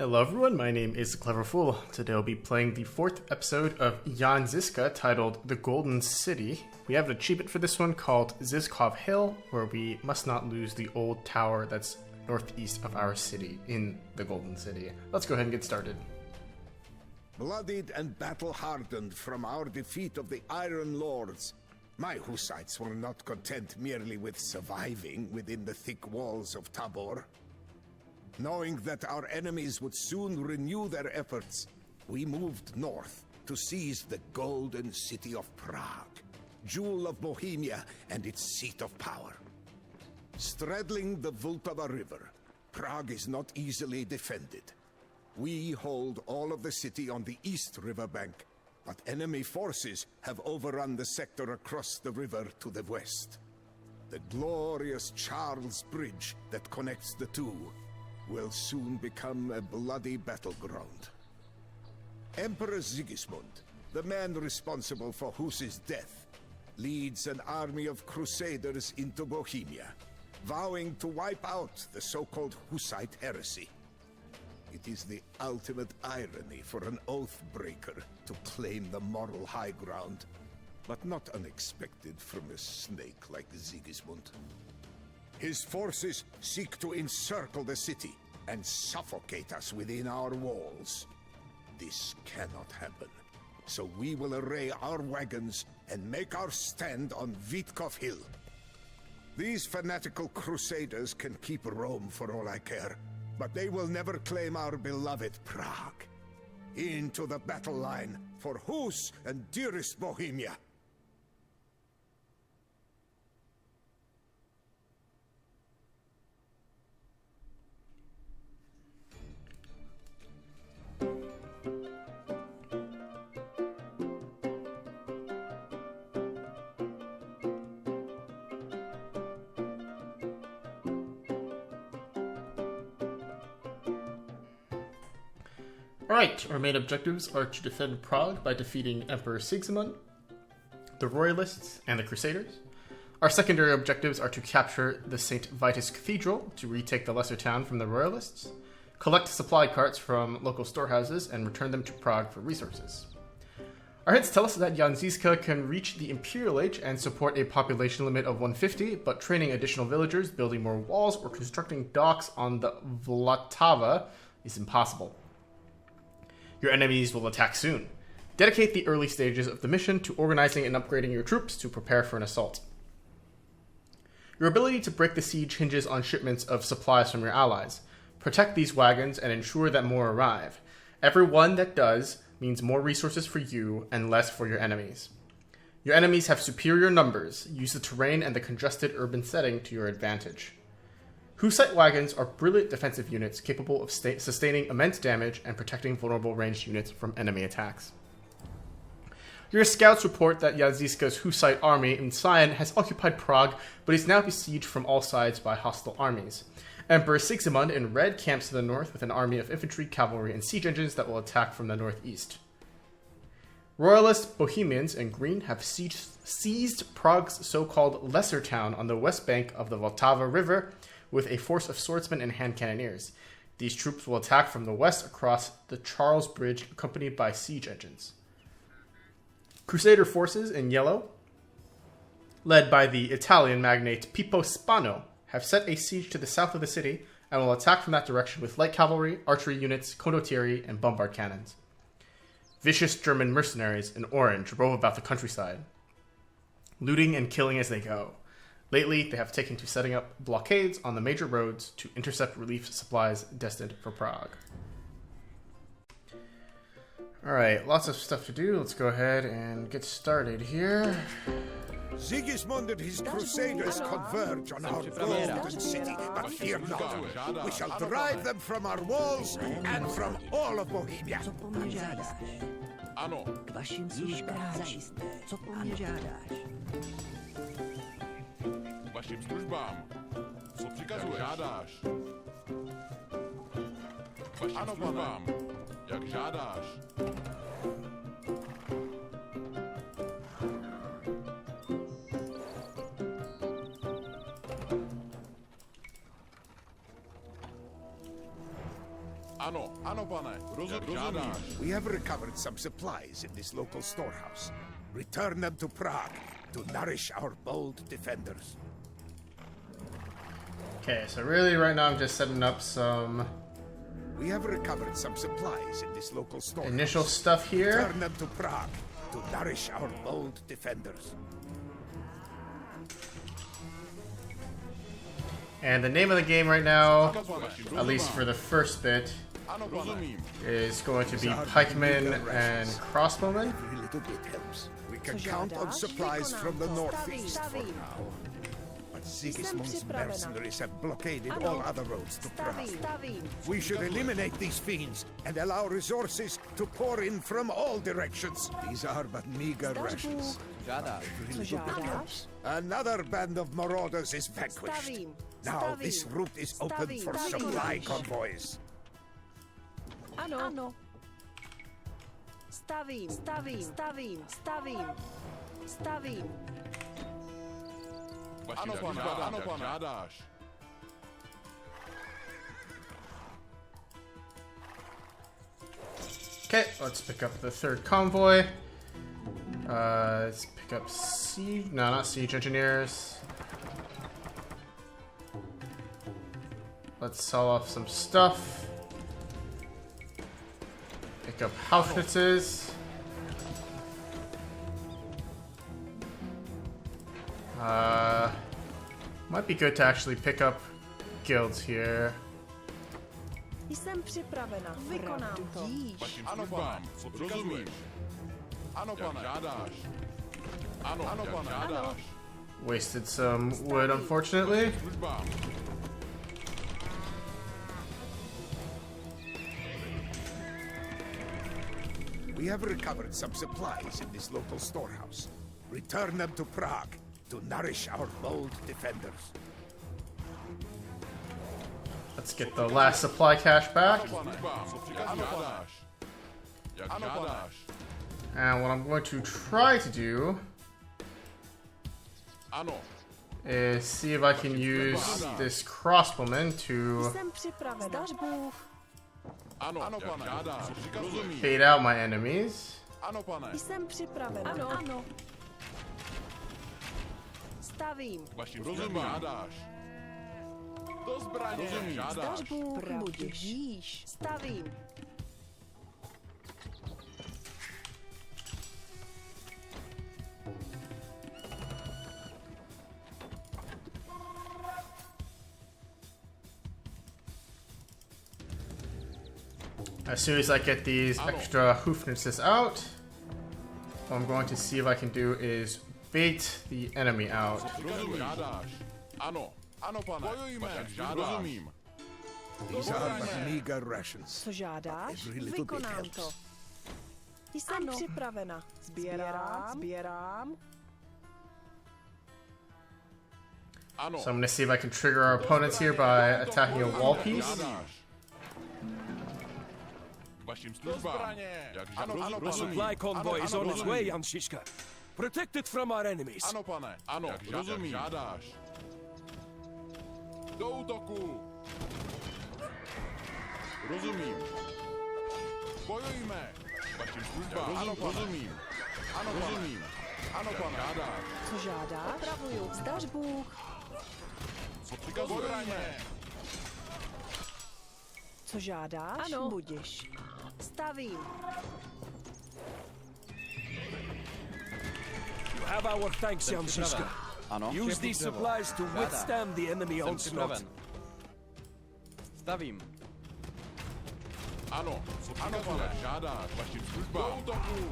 Hello everyone, my name is Clever Fool. Today I'll be playing the 4th episode of Jan Zizka titled The Golden City. We have an achievement for this one called Zizkov Hill, where we must not lose the old tower that's northeast of our city in the Golden City. Let's go ahead and get started. Bloodied and battle-hardened from our defeat of the Iron Lords, my Hussites were not content merely with surviving within the thick walls of Tabor. Knowing that our enemies would soon renew their efforts, we moved north to seize the Golden City of Prague, jewel of Bohemia and its seat of power. Straddling the Vltava River, Prague is not easily defended. We hold all of the city on the east riverbank, but enemy forces have overrun the sector across the river to the west. The glorious Charles Bridge that connects the two will soon become a bloody battleground. Emperor Sigismund, the man responsible for Hus's death, leads an army of crusaders into Bohemia, vowing to wipe out the so-called Hussite heresy. It is the ultimate irony for an oath-breaker to claim the moral high ground, but not unexpected from a snake like Sigismund. His forces seek to encircle the city and suffocate us within our walls. This cannot happen, so we will array our wagons and make our stand on Zizkov Hill. These fanatical crusaders can keep Rome for all I care, but they will never claim our beloved Prague. Into the battle line for Hus and dearest Bohemia. Alright, our main objectives are to defend Prague by defeating Emperor Sigsimund, the Royalists, and the Crusaders. Our secondary objectives are to capture the St. Vitus Cathedral to retake the lesser town from the Royalists, collect supply carts from local storehouses, and return them to Prague for resources. Our hints tell us that Jan Zizka can reach the Imperial Age and support a population limit of 150, but training additional villagers, building more walls, or constructing docks on the Vltava is impossible. Your enemies will attack soon. Dedicate the early stages of the mission to organizing and upgrading your troops to prepare for an assault. Your ability to break the siege hinges on shipments of supplies from your allies. Protect these wagons and ensure that more arrive. Every one that does means more resources for you and less for your enemies. Your enemies have superior numbers. Use the terrain and the congested urban setting to your advantage. Hussite wagons are brilliant defensive units capable of sustaining immense damage and protecting vulnerable ranged units from enemy attacks. Your scouts report that Jan Zizka's Hussite army in Sion has occupied Prague, but is now besieged from all sides by hostile armies. Emperor Sigsimund in red camps to the north with an army of infantry, cavalry, and siege engines that will attack from the northeast. Royalist Bohemians in green have seized Prague's so-called lesser town on the west bank of the Vltava River with a force of swordsmen and hand cannoneers. These troops will attack from the west across the Charles Bridge, accompanied by siege engines. Crusader forces in yellow, led by the Italian magnate Pippo Spano, have set a siege to the south of the city and will attack from that direction with light cavalry, archery units, condottieri, and bombard cannons. Vicious German mercenaries in orange rove about the countryside, looting and killing as they go. Lately, they have taken to setting up blockades on the major roads to intercept relief supplies destined for Prague. Alright, lots of stuff to do. Let's go ahead and get started here. Sigismund and his crusaders converge on our golden city, but fear not. We shall drive them from our walls and from all of Bohemia. Ano. K vašim službám zajisté. Co po mně žádáš? K vašim službám. Co přikazuješ? Žádáš. K vašim službám. Jak žádáš? Ano, ano, pane. Rozumím. We have recovered some supplies in this local storehouse. Return them to Prague to nourish our bold defenders. Okay, so really right now I'm just setting up some We have recovered some supplies in this local storehouse. initial stuff here. Return them to Prague to nourish our bold defenders. And the name of the game right now, at least for the first bit, Ano, rozumím. is going to be pikemen and crossbowmen. Every little bit helps. We can count on supplies from the northeast for now. But Sigismund's mercenaries have blockaded all other roads to Prague. We should eliminate these fiends and allow resources to pour in from all directions. These are but meager rations. Every little bit helps. Another band of marauders is vanquished. Now this route is open for supply convoys. Ano. Stavím. Ano, pane. Ano, pane. Žádáš. Okay, let's pick up the third convoy. Let's pick up siege. No, not siege engineers. Let's sell off some stuff. Pick up Hauschnitzes. Might be good to actually pick up guilds here. Jsem připravena. Vykonám to. Vašim službám. Rozumím. Ano, pane. Žádáš. Ano, ano, pane. Žádáš. Wasted some wood, unfortunately. Službám. We have recovered some supplies in this local storehouse. Return them to Prague to nourish our bold defenders. Let's get the last supply cache back. Službám. Co žádáš? Jak žádáš. And what I'm going to try to do Ano. is see if I can use this crossbowman to Jsem připravena. Zdař Bůh. Ano, ano, pane. Žádáš. Rozumím. bait out my enemies. Ano, pane. Jsem připravena. Ano. Stavím. Vašim službám. Žádáš. Do zbraně. Rozumím. Žádáš. Zdař Bůh. Budiš. Stavím. As soon as I get these extra hoofnitses out, what I'm going to see if I can do is bait the enemy out. Rozumím. Žádáš. Ano. Ano, pane. Bojujme. Rozumím. These are but meager rations. Co žádáš? Every little bit Vykonám helps. to. Jsem připravena. Sbírám. Ano. So I'm going to see if I can trigger our opponents here by attacking a wall piece. Žádáš. Vašim službám. Jak ano, ano, The supply convoy is on its way, Jan Zizka. Protect it from our enemies. Ano, pane. Ano, rozumím. Žádáš. Do útoku. Rozumím. Bojujme. Vašim službám. Ano, rozumím. Ano, rozumím. Ano, pane. Žádáš. Co žádáš? Opravuju. Zdař Bůh. Co přikazujeme? Co žádáš? Ano. Budiš. Stavím. You have our thanks, Jan Zizka. Use these supplies to withstand the enemy onslaught. Stavím. Ano, co přikazuješ? Žádáš. Vašim službám. Do útoku.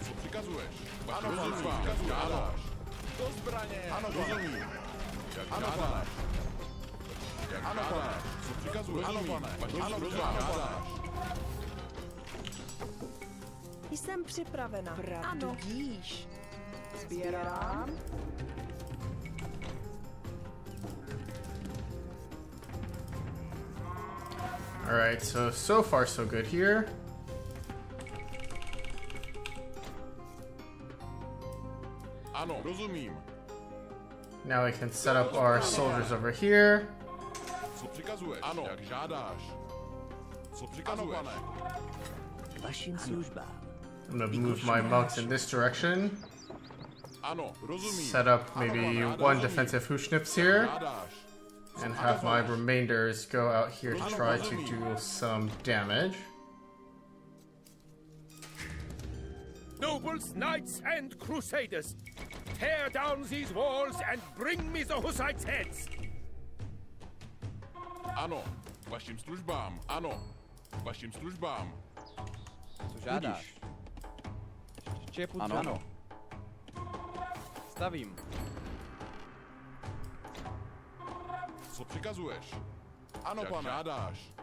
Co přikazuješ? Vašim službám. Žádáš. Do zbraně. Ano, rozumím. Jak žádáš. Ano, pane. Co přikazuješ? Ano, pane. Vašim službám. Žádáš. Jsem připravena. Ano. Budíš. Sbírám. Alright, so far so good here. Ano, rozumím. Now we can set up our soldiers over here. Co přikazuješ? Ano. Jak žádáš. Co přikazuješ? Ano, pane. Vašim službám. I'm gonna move my monks in this direction. Ano, rozumím. Set up maybe one defensive Hushnips here. Žádáš. And have my remainders go out here to try to do some damage. Nobles, knights, and crusaders, tear down these walls and bring me the Hussites' heads. Ano. Vašim službám. Ano. Vašim službám. Co žádáš? Štěpu dřevo. Ano. Stavím. Co přikazuješ? Ano, pane. Jak žádáš.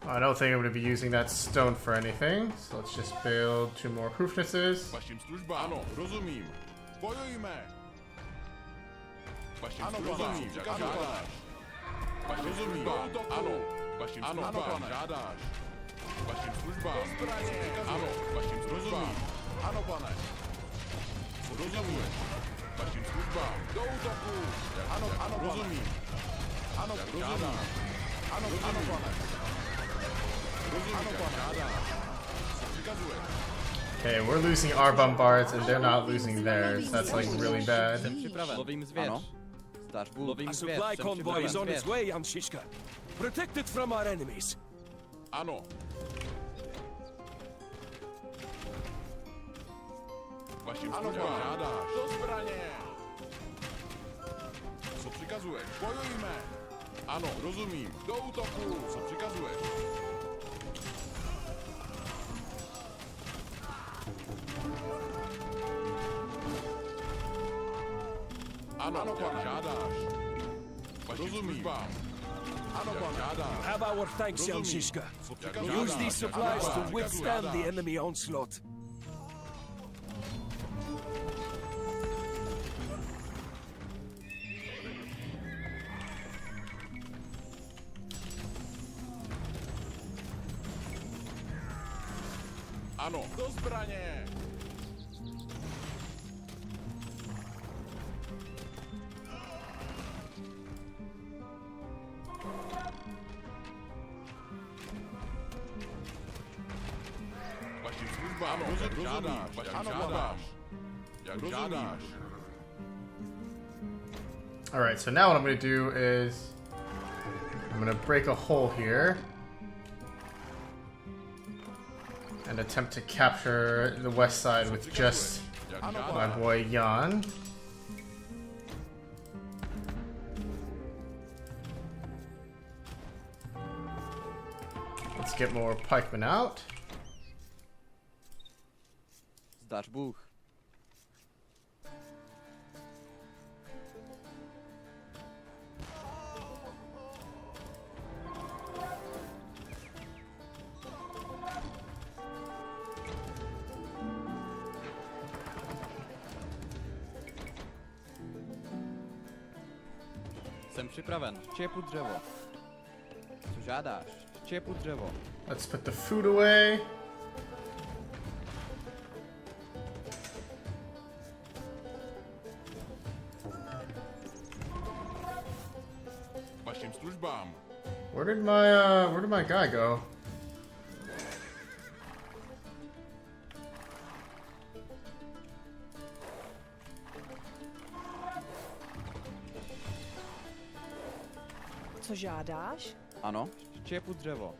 I don't think I'm going to be using that stone for anything, so let's just build 2 more Hoofnesses. Vašim službám. Ano, rozumím. Bojujme. Vašim službám. Jak žádáš. Vašim službám. Ano. Vašim službám. Žádáš. Vašim službám. Ano. Vašim službám. Ano, pane. Co rozumíš? Vašim službám. Do útoku. Ano, ano, rozumím. Ano, rozumím. Ano, ano, pane. Okay, we're losing our bombards and they're not losing theirs. That's like really bad. Lovím zvěř. Lovím A zvěř. supply convoy is on its way, Anshishka. Protect it from our enemies. Ano. Vašim službám žádáš. Do zbraně. Co přikazuješ? Bojujme. Ano, rozumím. Do útoku. Co přikazuješ? Ano, ano, pane. Žádáš. Vašim službám. Ano, pane. Žádáš. Have our thanks, Anshishka. Use these supplies to withstand the enemy onslaught. Ano, do zbraně. Vašim službám. Ano, rozumím. Žádáš. Ano, žádáš. Jak žádáš. Alright, so now what I'm going to do is I'm going to break a hole here and attempt to capture the west side with just my boy Jan. Let's get more pikemen out. Zdař Bůh. Jsem připraven. Štěpu dřevo. Co žádáš? Štěpu dřevo. Let's put the food away. Vašim službám. Where did my guy go? Co žádáš? Ano, štěpu dřevo.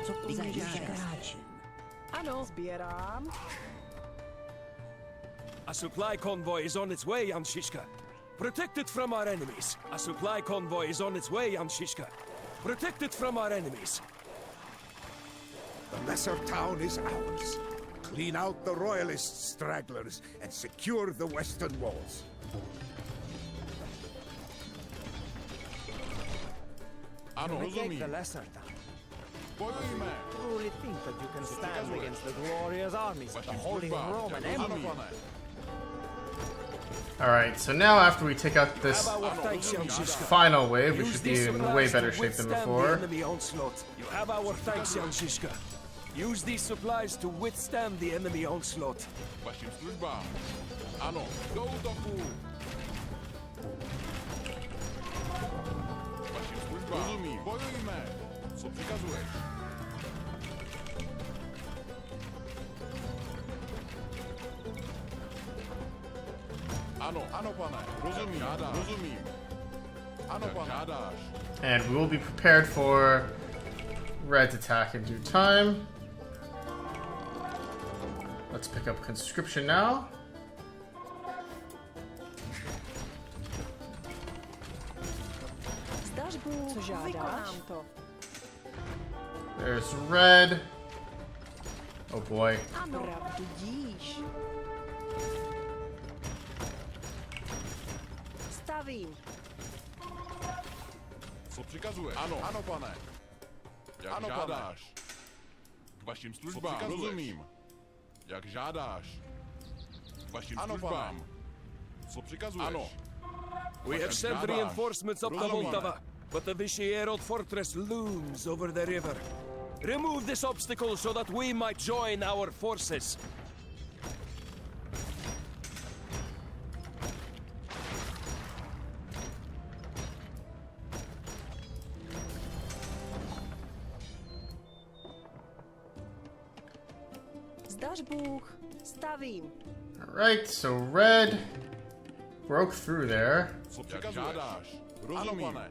Co žádáš? Ano, sbírám. A supply convoy is on its way, Anshishka. Protect it from our enemies. A supply convoy is on its way, Anshishka. Protect it from our enemies. The lesser town is ours. Clean out the Royalist stragglers and secure the western walls. Ano, rozumím. Bojujme! Truly think that you can stand against the glorious armies of the Vašim Holy službám. Roman Ano, Empire. pane. Alright, so now after we take out this Have our thanks, Jan Zizka. final wave, we Use should these be in supplies way to better shape than withstand before. the enemy onslaught. You have our thanks, Jan Zizka. Use these supplies to withstand the enemy onslaught. Vašim službám. Ano, do útoku. Vašim službám. Rozumím. Bojujme. Co přikazuješ? Ano, ano, pane. Rozumím. Rozumím. Ano, pane. Žádáš. And we will be prepared for Red's attack in due time. Let's pick up conscription now. Zdař Bůh, Co žádáš? vykonám to. There's Red. Oh boy. Ano. Pravdu díš. Stavím. Co přikazuješ? Ano, ano, pane. Jak ano, žádáš. K vašim službám. Rozumím. Jak žádáš. K vašim ano, službám. Pane. Co přikazuješ? Ano. We have sent reinforcements up the Vltava, but the Vyshegorod fortress looms over the river. Remove this obstacle so that we might join our forces. Zdař Bůh, stavím. Alright, so Red broke through there. Co přikazuješ? Žádáš. Rozumím. Ano, pane.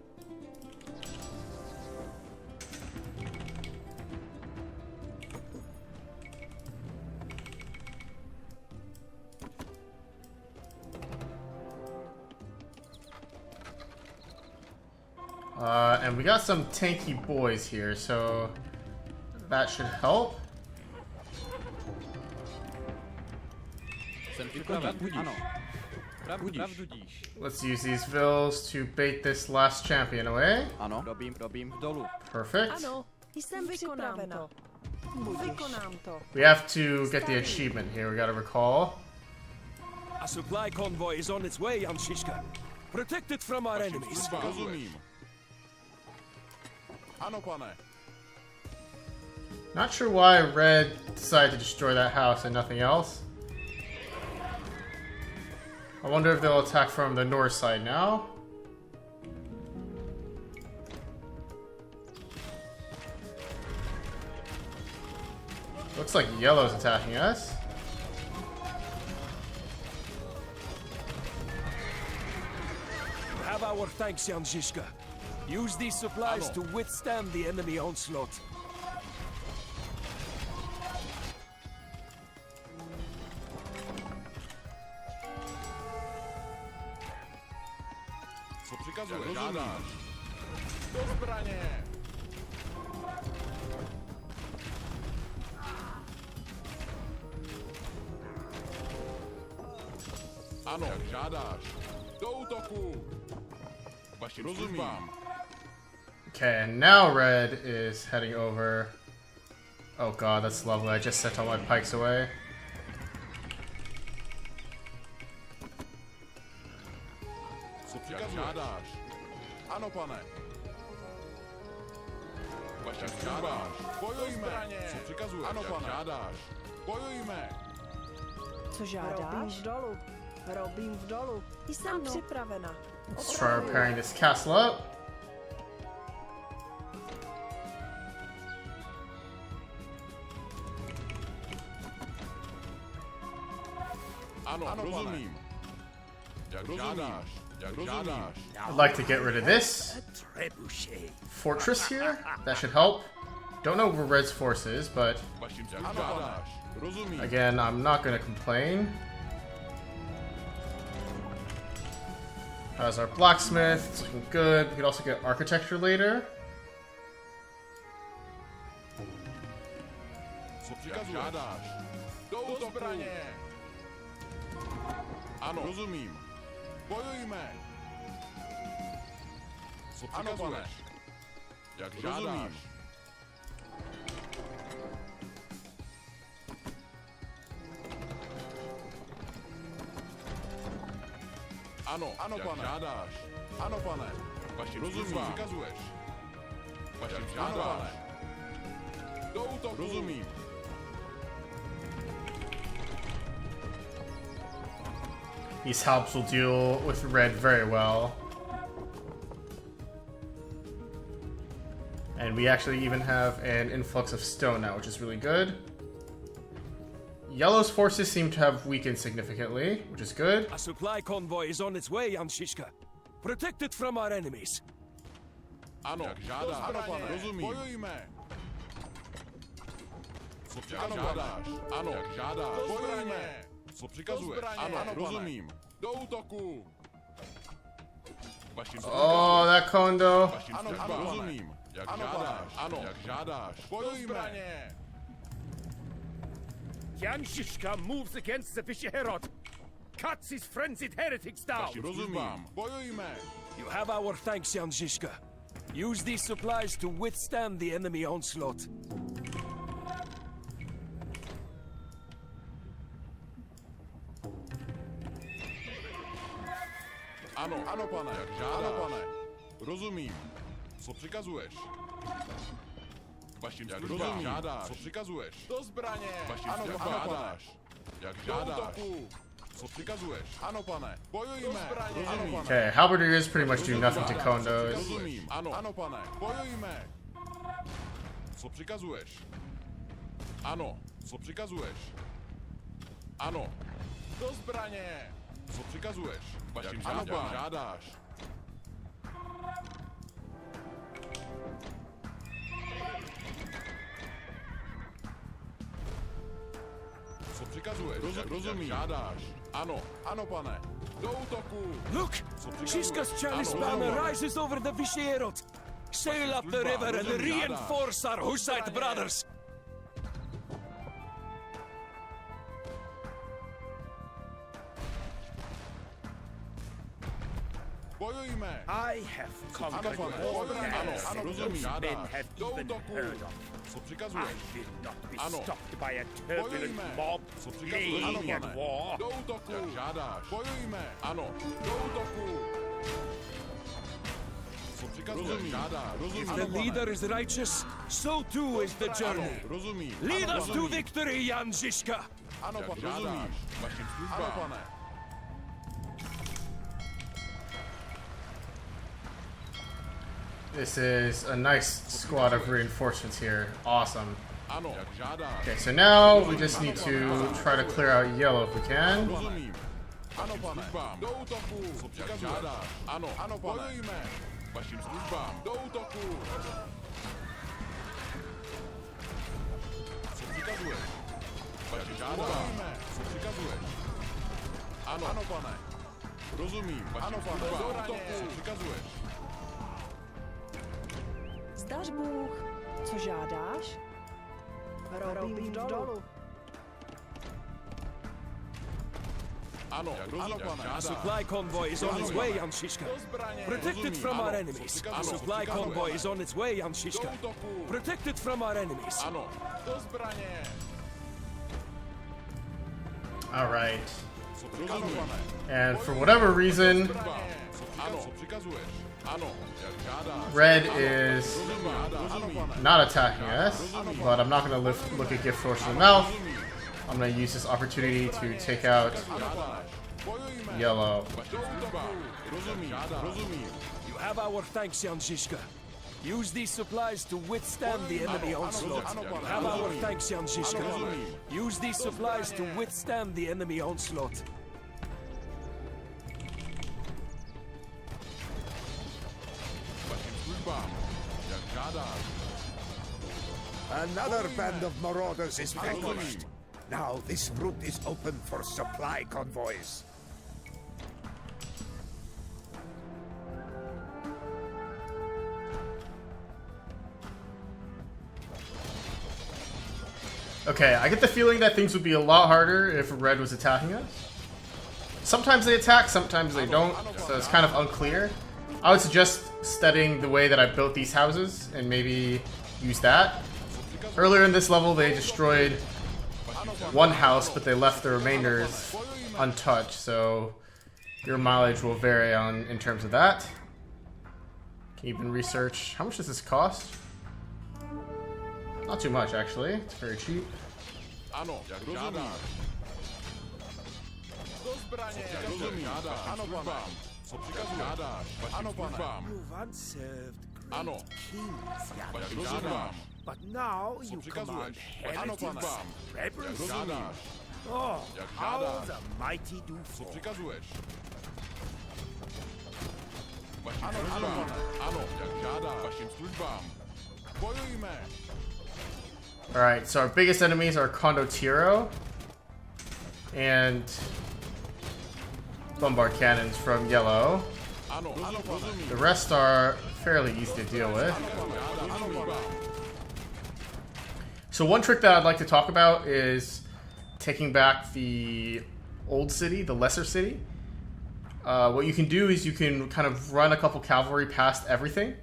And we got some tanky boys here, so that should help. Jsem připraven. Ano. Pravdu díš. Let's use these vills to bait this last champion away. Ano. Robím v dolu. Perfect. Ano, jsem připravena. Vykonám to. We have to get the achievement here, we gotta recall. A supply convoy is on its way, Jan Zizka. Protect it from our enemies. Rozumím. Ano, pane. Not sure why Red decided to destroy that house and nothing else. I wonder if they'll attack from the north side now. Looks like yellow's attacking us. Have our thanks, Jan Zizka. Use these supplies to withstand the enemy onslaught. Co přikazuješ? Žádáš. Do zbraně. Ano, jak žádáš. Do útoku. Vašim službám. Okay, and now Red is heading over. Oh god, that's lovely. I just sent all my pikes away. Co žádáš? Ano, pane. Vašim službám. Bojujme. Co přikazuješ? Ano, pane. Žádáš. Bojujme. Co Robím žádáš? v dolu. Robím v dolu. Jsem připravena. Let's try repairing this castle up. Ano, rozumím. Jak žádáš. Jak žádáš. I'd like to get rid of this fortress here. That should help. Don't know where Red's force is, but Vašim žádáš. Rozumím. again, I'm not going to complain. How's our blacksmith? It's looking good. We could also get architecture later. Co přikazuješ? Žádáš. Do zbraně. Ano, rozumím. Bojujme. Co přikazuješ? Jak žádáš. Ano, jak žádáš. Ano, pane. Vašim službám. Přikazuješ. Vašim žádáš. Do útoku. Rozumím. These helps will deal with red very well. And we actually even have an influx of stone now, which is really good. Yellow's forces seem to have weakened significantly, which is good. A supply convoy is on its way, Zizka. Protect it from our enemies. Ano, jak žádáš. Ano, pane. Rozumím. Bojujme. Co žádáš? Ano, jak žádáš. Bojujme. Co přikazuješ? Ano, rozumím. Do útoku. Oh, that kondo. Ano, rozumím. Jak žádáš. Ano, jak žádáš. Bojujme. Jan Zizka moves against the Visherod. Cuts his frenzied heretics down. Rozumím. Bojujme. You have our thanks, Jan Zizka. Use these supplies to withstand the enemy onslaught. Ano, ano, pane, jak žádáš. Ano, pane. Rozumím. Co přikazuješ? Vašim službám žádáš. Co přikazuješ? Do zbraně. Vašim službám žádáš. Jak žádáš. Co přikazuješ? Ano, pane. Bojujme. Rozumím. Okay, halberdiers pretty much do nothing to condos. Rozumím. Ano, ano, pane. Bojujme. Co přikazuješ? Ano. Co přikazuješ? Ano. Do zbraně. Co přikazuješ? Vašim žádám. Žádáš. Co přikazuješ? Rozumím. Žádáš. Ano. Ano, pane. Do útoku. Look! Zizka's chalice banner rises over the Visherod. Sail up the river and reinforce our Hussite brothers. Bojujme. I have conquered more than men have even heard of. Co I přikazuješ? will not be Ano. stopped by a turbulent Bojujme. mob Co přikazuješ? Ano, playing at pane. war. Do útoku. Jak žádáš. Bojujme. Ano. Do útoku. Co přikazuješ? Žádáš. Rozumím. If the leader is righteous, so too is the journey. Rozumím. Lead Ano, us to rozumím. victory, Jan Zizka! Ano, pane. Rozumím. Vašim službám. Ano, pane. This is a nice squad of reinforcements here. Awesome. Ano, jak žádáš. Okay, so now we just need to try to clear out yellow if we can. Rozumím. Ano, pane. Do útoku. Co přikazuješ? Ano, ano, pane. Bojujme. Vašim službám. Do útoku. Co přikazuješ? Vašim žádáme. Co přikazuješ? Ano, ano, pane. Rozumím. Vašim službám. Do útoku. Co přikazuješ? Zdař Bůh, co žádáš? Robím dolu. Ano, ano, pane. A supply convoy is on its way, Jan Zizka. Protect it from our enemies. A supply convoy is on its way, Jan Zizka. Protect it from our enemies. Ano, do zbraně. All right. Co přikazuješ? And for whatever reason, Ano, co přikazuješ? Ano, jak žádáš. red is Ano, pane. not attacking us, but I'm not going to look a gift horse in the mouth. I'm going to use this opportunity to take out Bojujme. yellow. Vašim službám. Rozumím. Rozumím. You have our thanks, Jan Zizka. Use these supplies to withstand the enemy onslaught. You have our thanks, Jan Zizka. Use these supplies to withstand the enemy onslaught. Vašim službám. Jak žádáš. Another band of marauders is vanquished. Now this route is open for supply convoys. Okay, I get the feeling that things would be a lot harder if red was attacking us. Sometimes they attack, sometimes they don't, so it's kind of unclear. I would suggest studying the way that I built these houses and maybe use that. Earlier in this level, they destroyed one house, but they left the remainders untouched, so Your mileage will vary in terms of that. Can even research. How much does this cost? Not too much, actually. It's very cheap. Ano, jak žádáš. Do zbraně, jak žádáš. Ano, pane. Co přikazuješ? Žádáš. Ano, pane. You once served great Ano. kings, Jak young žádám. but now Co you command přikazuješ? Ano, pane. heretics, rebels. Jak žádáš. Oh, Jak how žádáš. the mighty do Co fall. přikazuješ? Ano, ano, pane. Ano, jak žádáš. Vašim službám. Bojujme. Alright, so our biggest enemies are Condottiero and bombard cannons from yellow. Ano, ano, pane. The rest are fairly easy to deal with. Ano, pane. So one trick that I'd like to talk about is taking back the old city, the lesser city. What you can do is you can kind of run a couple cavalry past everything,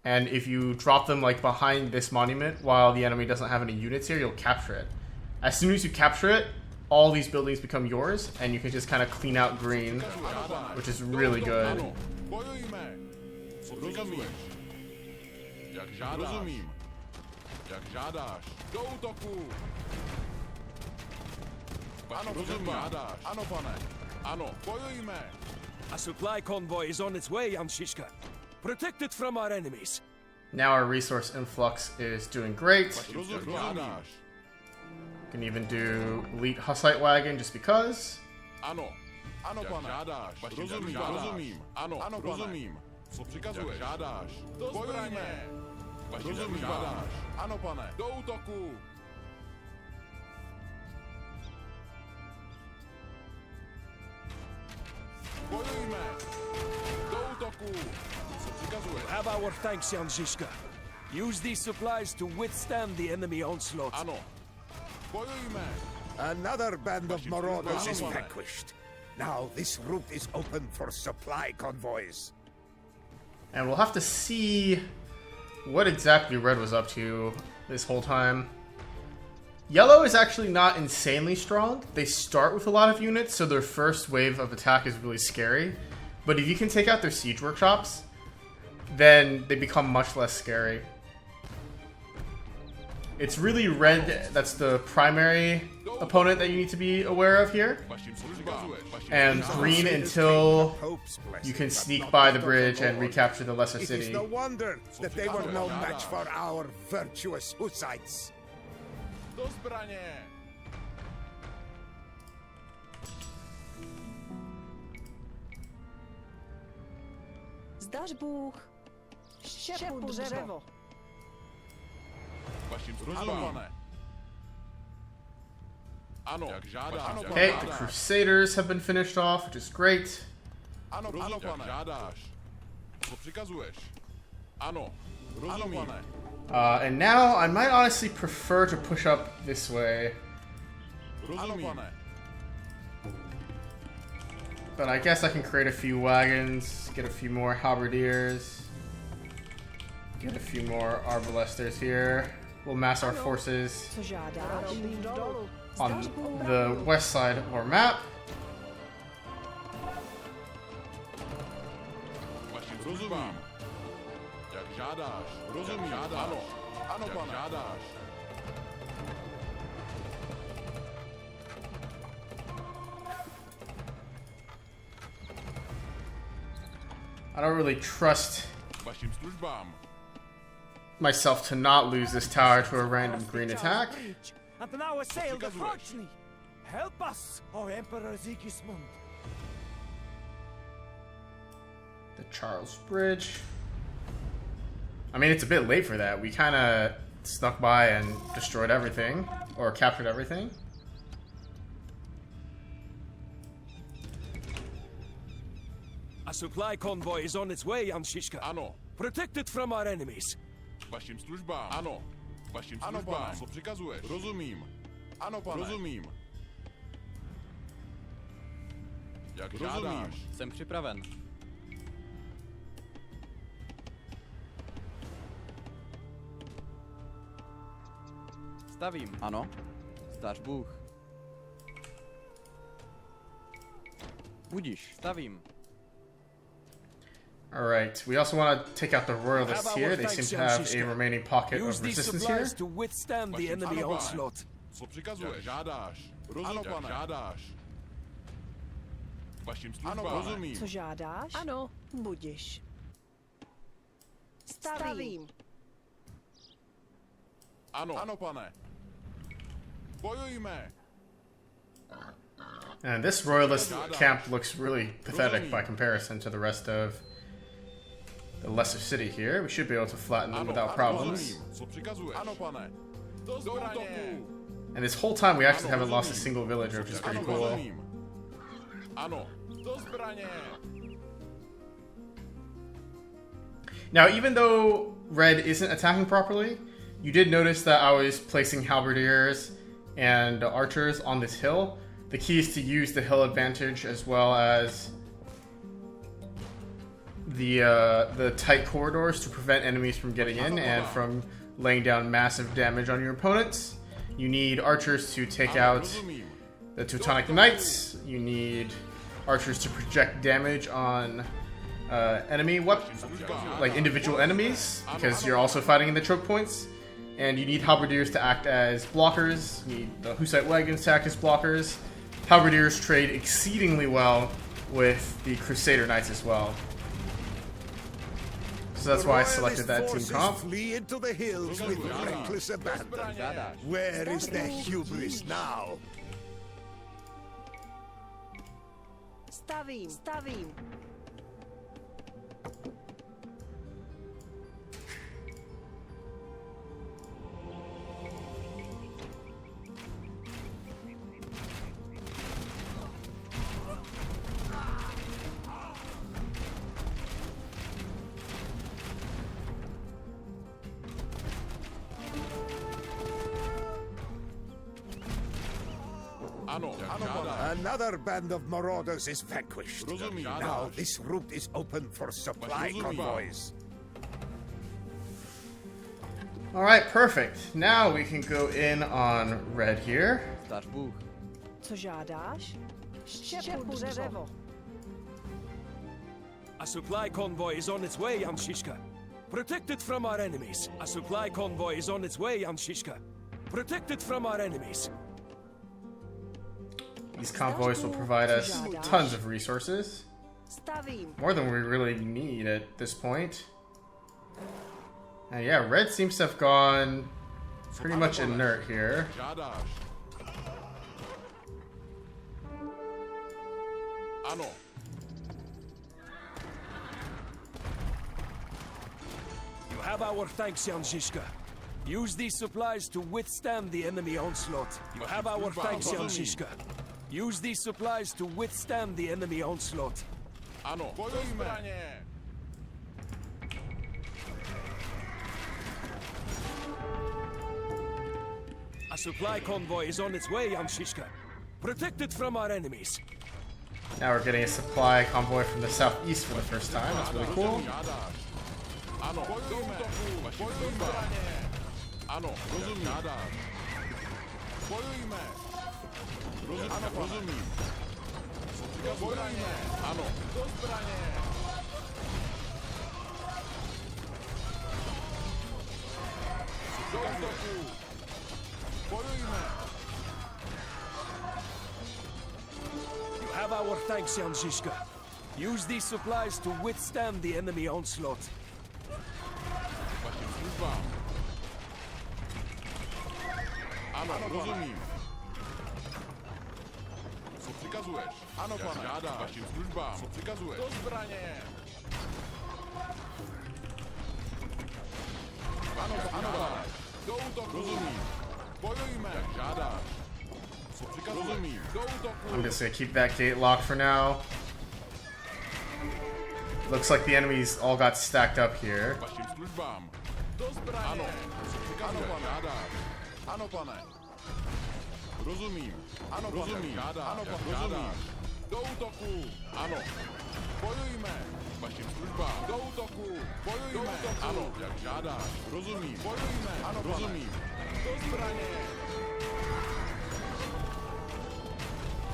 and if you drop them like behind this monument while the enemy doesn't have any units here, you'll capture it. As soon as you capture it, all these buildings become yours, and you can just kind of clean out green, which is really good. Ano, bojujme. Co přikazuješ? Jak žádáš. Rozumím. Jak žádáš. Do útoku. Ano, rozumím. Žádáš. Ano, pane. Ano, bojujme. A supply convoy is on its way, Shishka. Protect it from our enemies. Now our resource influx is doing great. Rozumím. Žádáš. Can even do elite Hussite wagon just because. Ano. Ano, pane. Žádáš. Rozumím. Rozumím. Ano, ano, rozumím. Co přikazuješ? Žádáš. Do zbraně. Rozumím. Žádáš. Ano, pane. Do útoku. Bojujme. Do útoku. Co přikazuješ? Have our thanks, Shishka. Use these supplies to withstand the enemy onslaught. Ano. Bojujme. Another band of marauders is Ano, pane. vanquished. Now this route is open for supply convoys. And we'll have to see what exactly Red was up to this whole time. Yellow is actually not insanely strong. They start with a lot of units, so their first wave of attack is really scary. But if you can take out their siege workshops, then they become much less scary. It's really Red that's the primary opponent that you need to be aware of here. Vašim službám. And green until you can sneak by the bridge and recapture the lesser It is city. no wonder that they were no match for our virtuous Hussites. Do zbraně. Zdař Bůh. Štěpu dřevo. Vašim službám. Ano, pane. Ano, jak žádáš. Okay, the Crusaders have been finished off, which is great. Ano, ano, pane. Jak žádáš. Co přikazuješ? Ano. Rozumím. Ano, pane. And now I might honestly prefer to push up this way, Ano, pane. but I guess I can create a few wagons, get a few more halberdiers, get a few more arbalesters here. We'll mass our forces Co žádáš? Dolů. on the west side of our map. Vašim službám. Jak žádáš. Rozumím. Ano. Ano, pane. Jak žádáš. I don't really trust Vašim službám. myself to not lose this tower to a random green attack. And now assail the Fortney. Help us, O Emperor Sigismund. The Charles Bridge. I mean, it's a bit late for that. We kind of snuck by and destroyed everything, or captured everything. A supply convoy is on its way, Shishka. Ano. Protect it from our enemies. Vašim službám. Ano. Vašim službám. Co přikazuješ? Rozumím. Ano, pane. Rozumím. Jak žádáš. Jsem připraven. Stavím. Ano. Zdař Bůh. Budiš, stavím. Alright, we also want to take out the Royalists here. They seem to have a remaining pocket of resistance here. To withstand the enemy onslaught. Co přikazuješ? Žádáš. Ano, pane. Žádáš. Vašim službám. Ano, rozumím. Co žádáš? Ano. Budiš. Stavím. Ano. Ano, pane. Bojujme. And this Royalist camp looks really pathetic by comparison to the rest of the lesser city here. We should be able to flatten them without problems. Co přikazuješ? Ano, pane. Do zbraně. And this whole time we actually haven't lost a single villager, which is pretty cool. Ano. Do zbraně. Now, even though Red isn't attacking properly, you did notice that I was placing halberdiers and archers on this hill. The key is to use the hill advantage as well as the tight corridors to prevent enemies from getting in and from laying down massive damage on your opponents. You need archers to take out the Teutonic Knights. You need archers to project damage on enemy weapons, like individual enemies, because you're also fighting in the choke points. And you need halberdiers to act as blockers. You need the Hussite wagons to act as blockers. Halberdiers trade exceedingly well with the Crusader Knights as well. So that's why I selected that team comp. Flee into the hills with reckless abandon. Where is their hubris now? Stavím. Stavím. Another band of marauders is vanquished. Now this route is open for supply convoys. Alright, perfect. Now we can go in on Red here. Dáš Bůh. Co žádáš? Štěpu dřevo. A supply convoy is on its way, Jan Zizka. Protect it from our enemies. A supply convoy is on its way, Jan Zizka. Protect it from our enemies. These convoys will provide us tons of resources. More than we really need at this point. And yeah, Red seems to have gone pretty much inert here. You have our thanks, Jan Zizka. Use these supplies to withstand the enemy onslaught. You have our thanks, Jan Zizka. Use these supplies to withstand the enemy onslaught. Ano, bojujme. A supply convoy is on its way, Jan Zizka. Protect it from our enemies. Now we're getting a supply convoy from the southeast for the first time. That's really cool. Ano, bojujme. Ano, rozumím. Bojujme. Ano, rozumím. Bojujme. Ano, do zbraně. Do útoku. Bojujme. You have our thanks, Jan Zizka. Use these supplies to withstand the enemy onslaught. Vašim službám. Ano, rozumím. Co přikazuješ? Ano, pane. Žádám. Vašim službám. Co přikazuješ? Do zbraně. Ano, pane. Do útoku. Rozumím. Bojujme. Žádáš. Co přikazuješ? Rozumím. Do útoku. I'm just gonna keep that gate locked for now. Looks like the enemies all got stacked up here. Vašim službám. Do zbraně. Ano. Co přikazuješ? Žádáš. Ano, pane. Rozumím. Ano, rozumím. Ano, rozumím. Do útoku. Ano. Bojujme. Vašim službám. Do útoku. Bojujme. Ano, jak žádáš. Rozumím. Bojujme. Ano, rozumím. Do zbraně.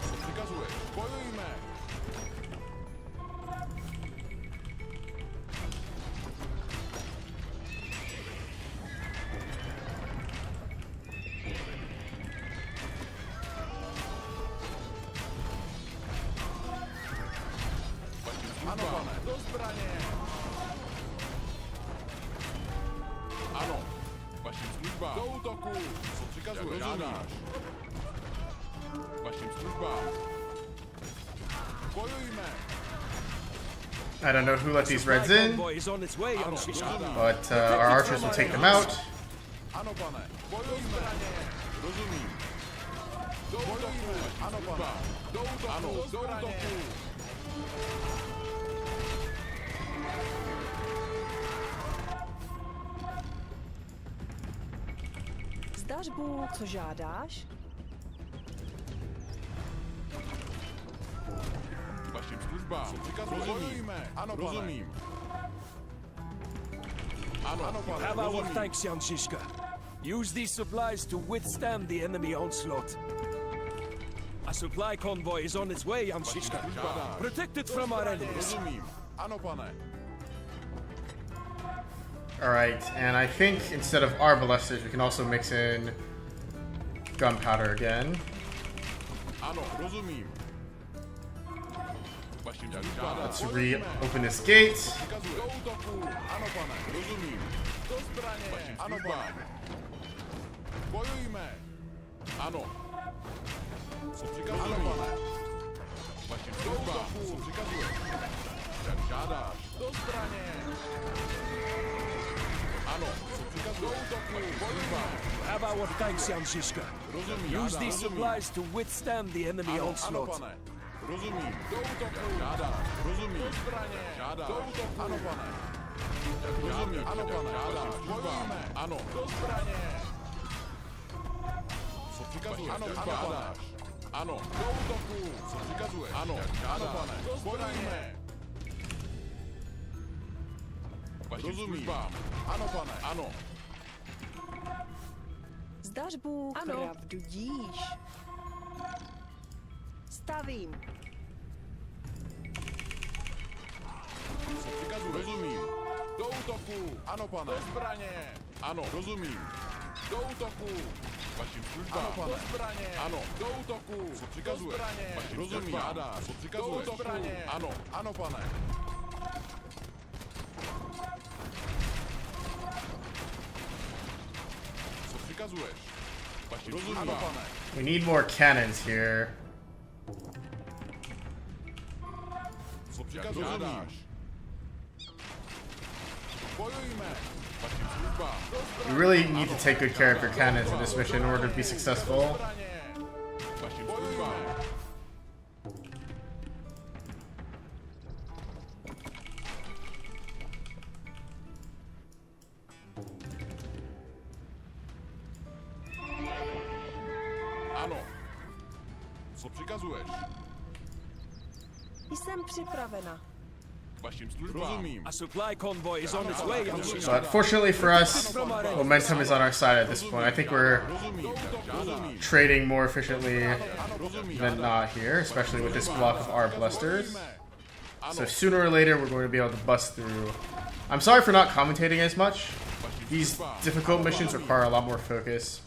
Co přikazuješ? Bojujme. útoku. Co přikazuješ? Žádáš. K vašim službám. Bojujme. I don't know who let these reds in, Convoy is on its way, Untitled. but our archers will take them out. Ano, pane. Bojujme. Rozumím. Do útoku. Ano, pane. Do útoku. Ano, do útoku. Zdařbu, co žádáš? K vašim službám. Co přikazuješ? Bojujme. Ano, pane. Rozumím. Ano, ano, pane. Have our Rozumím. thanks, young Zizka. Use these supplies to withstand the enemy onslaught. A supply convoy is on its way, young Zizka. Protect it from our enemies. Rozumím. Ano, pane. Alright, and I think instead of arbalesters, we can also mix in gunpowder again. Ano, rozumím. K vašim službám. Let's reopen this gate. Do útoku. Ano, pane. Rozumím. Do zbraně. Ano, pane. Bojujme. Ano. Co přikazuješ? Ano, pane. K vašim službám. Co přikazuješ? Jak žádáš. Do zbraně. Ano. Co přikazuješ? Do útoku. Bojujme. Have our thanks, young Zizka. Rozumím. Use these supplies to withstand the enemy Ano, onslaught. pane. Rozumím. Do útoku. Žádáš. Rozumím. Do zbraně. Žádáš. Do útoku. Ano, pane. Rozumím. Ano, pane. Žádáš. Bojujme. Ano. Do zbraně. Co přikazuješ? Ano, žádáš. Ano. Do útoku. Co přikazuješ? Ano. Ano, pane. Bojujme. Rozumím. Ano, pane. Ano. Zdařbu, pravdu díš. Stavím. Co přikazuješ? Rozumím. Do útoku. Ano, pane. Do zbraně. Ano. Rozumím. Do útoku. Vašim službám. Ano, pane. Do zbraně. Ano. Do útoku. Co přikazuješ? Do zbraně. Rozumím. Co přikazuješ? Do zbraně. Ano. Ano, pane. Co přikazuješ? Vašim službám. Ano, pane. We need more cannons here. Co přikazuješ? Bojujme. Vašim službám. You really need to take good care of your cannons in this mission in order to be successful. Vašim službám. Ano. Co přikazuješ? Jsem připravena. Vašim službám. Rozumím. A supply convoy is on its way, young Zizka. But fortunately for us, momentum is on our side at this point. I think we're trading more efficiently than not here, especially with this block of arbalesters. So sooner or later, we're going to be able to bust through. I'm sorry for not commentating as much. These difficult missions require a lot more focus.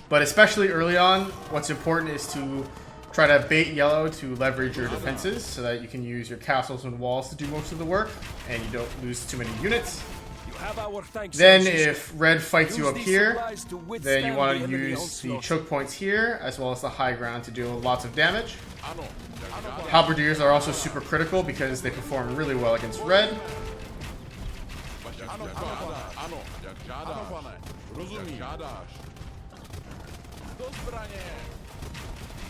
But especially early on, what's important is to try to bait yellow to leverage your defenses so that you can use your castles and walls to do most of the work and you don't lose too many units. You have our thanks, Then young Zizka. if red fights you Use up these here, supplies to then withstand you want the to enemy use the onslaught. choke points here as well as the high ground to deal lots of damage. Ano. Halberdiers are also super critical because they perform really well against red. Ano, ano, jak žádáš. Ano, pane. Rozumím. Žádáš. Do zbraně.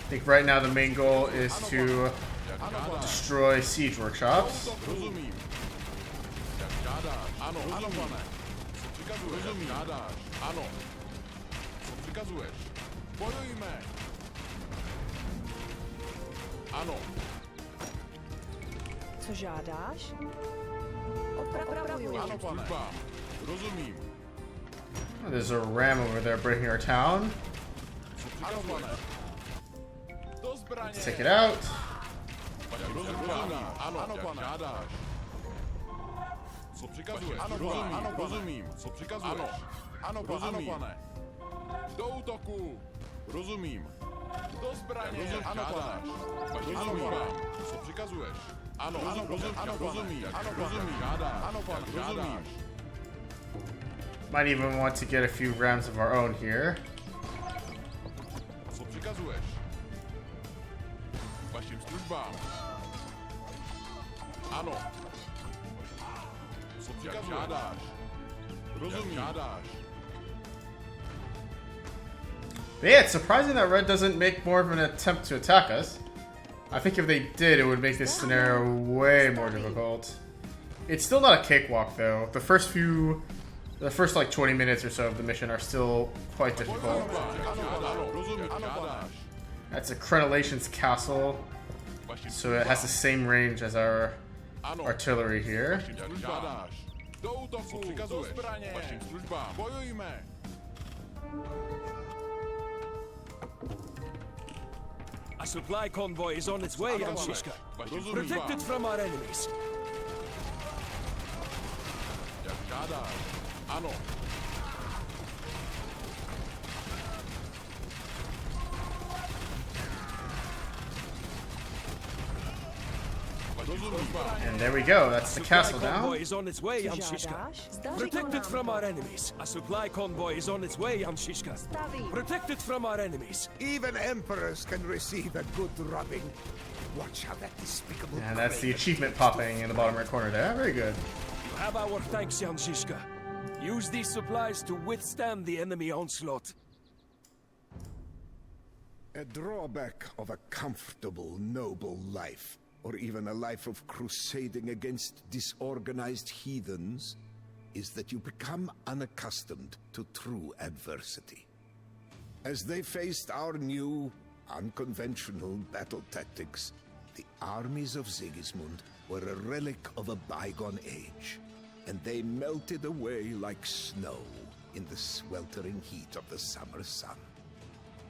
I think right now the main goal is to destroy siege workshops. Rozumím. Jak žádáš. Ano, ano, pane. Co přikazuješ? Rozumím. Žádáš. Ano. Co přikazuješ? Bojujme. Ano. Co žádáš? Opravuju. Ano, pane. Rozumím. There's a ram over there breaking our town. Ano, pane. Do zbraně. Let's take it out. Rozumím. Ano, ano, pane. Žádáš. Co přikazuješ? Ano, rozumím. Ano, rozumím. Co přikazuješ? Ano. Ano, rozumím. Ano, pane. Do útoku. Rozumím. Do zbraně. Ano, pane. Rozumím. Co přikazuješ? Ano, rozumím. Ano, rozumím. Ano, rozumím. Žádáš. Ano, pane. Rozumím. Might even want to get a few rams of our own here. Co přikazuješ? Vašim službám. Ano. Co přikazuješ? Jak žádáš. Rozumím. Jak žádáš. But yeah, it's surprising that Red doesn't make more of an attempt to attack us. I think if they did, it would make this scenario way more difficult. It's still not a cakewalk, though. The first like 20 minutes or so of the mission are still quite difficult. That's a Crenellation's castle, so it has the same range as our artillery here. A supply convoy is on its way, Zizka. Protect it from our enemies. Ano. And there we go, that's the castle Supply down. convoy is on its way, Zizka. Žádáš? Protect it from our enemies. A supply convoy is on its way, Zizka. Staví. Protect it from our enemies. Even emperors can receive a good rubbing. Watch how that despicable And that's the craven achievement lives to popping in the bottom right corner there. Very good. You have our thanks, Zizka. Use these supplies to withstand the enemy onslaught. A drawback of a comfortable, noble life, or even a life of crusading against disorganized heathens, is that you become unaccustomed to true adversity. As they faced our new, unconventional battle tactics, the armies of Sigismund were a relic of a bygone age, and they melted away like snow in the sweltering heat of the summer sun.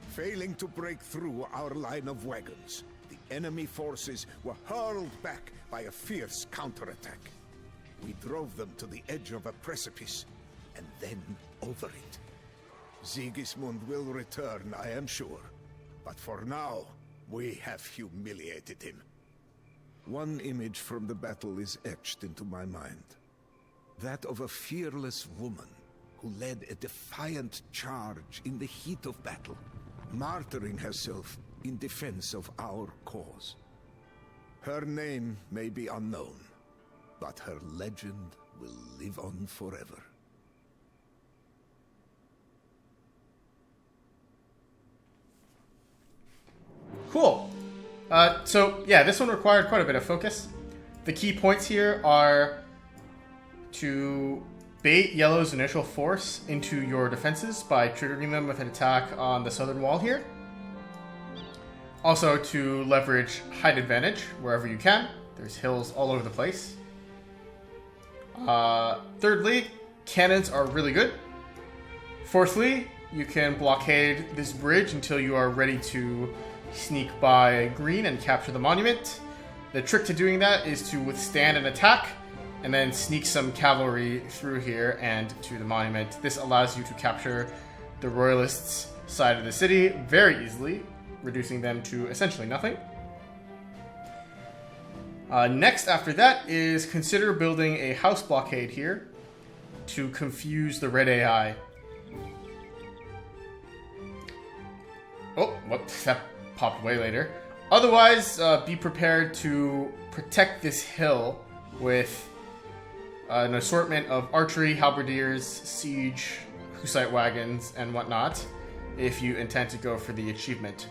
Failing to break through our line of wagons, the enemy forces were hurled back by a fierce counterattack. We drove them to the edge of a precipice, and then over it. Sigismund will return, I am sure, but for now, we have humiliated him. One image from the battle is etched into my mind. That of a fearless woman who led a defiant charge in the heat of battle, martyring herself in defense of our cause. Her name may be unknown, but her legend will live on forever. Cool. So yeah, this one required quite a bit of focus. The key points here are to bait Yellow's initial force into your defenses by triggering them with an attack on the southern wall here. Also to leverage height advantage wherever you can. There's hills all over the place. Thirdly, cannons are really good. Fourthly, you can blockade this bridge until you are ready to sneak by green and capture the monument. The trick to doing that is to withstand an attack and then sneak some cavalry through here and to the monument. This allows you to capture the Royalists' side of the city very easily, reducing them to essentially nothing. Next after that is consider building a house blockade here to confuse the red AI. Oh, whoops, that popped way later. Otherwise, be prepared to protect this hill with an assortment of archery, halberdiers, siege, Hussite wagons, and whatnot, if you intend to go for the achievement.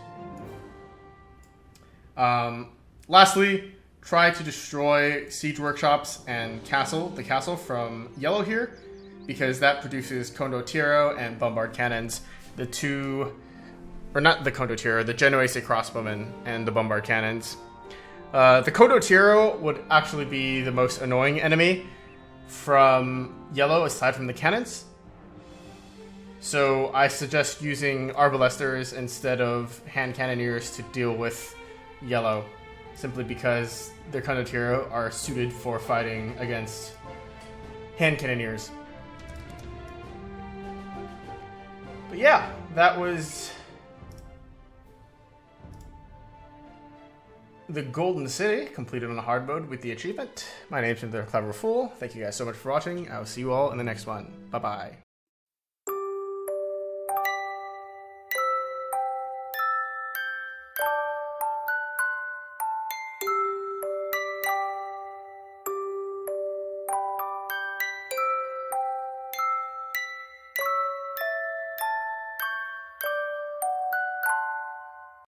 Lastly, try to destroy siege workshops and the castle from Yellow here, because that produces condottiero and bombard cannons, the two, or not the condottiero, the Genoese crossbowmen and the bombard cannons. The condottiero would actually be the most annoying enemy from Yellow aside from the cannons. So I suggest using arbalesters instead of hand cannoneers to deal with Yellow, simply because their condottiero are suited for fighting against hand cannoneers. But yeah, that was the Golden City, completed on hard mode with the achievement. My name's The Clever Fool. Thank you guys so much for watching. I will see you all in the next one. Bye-bye.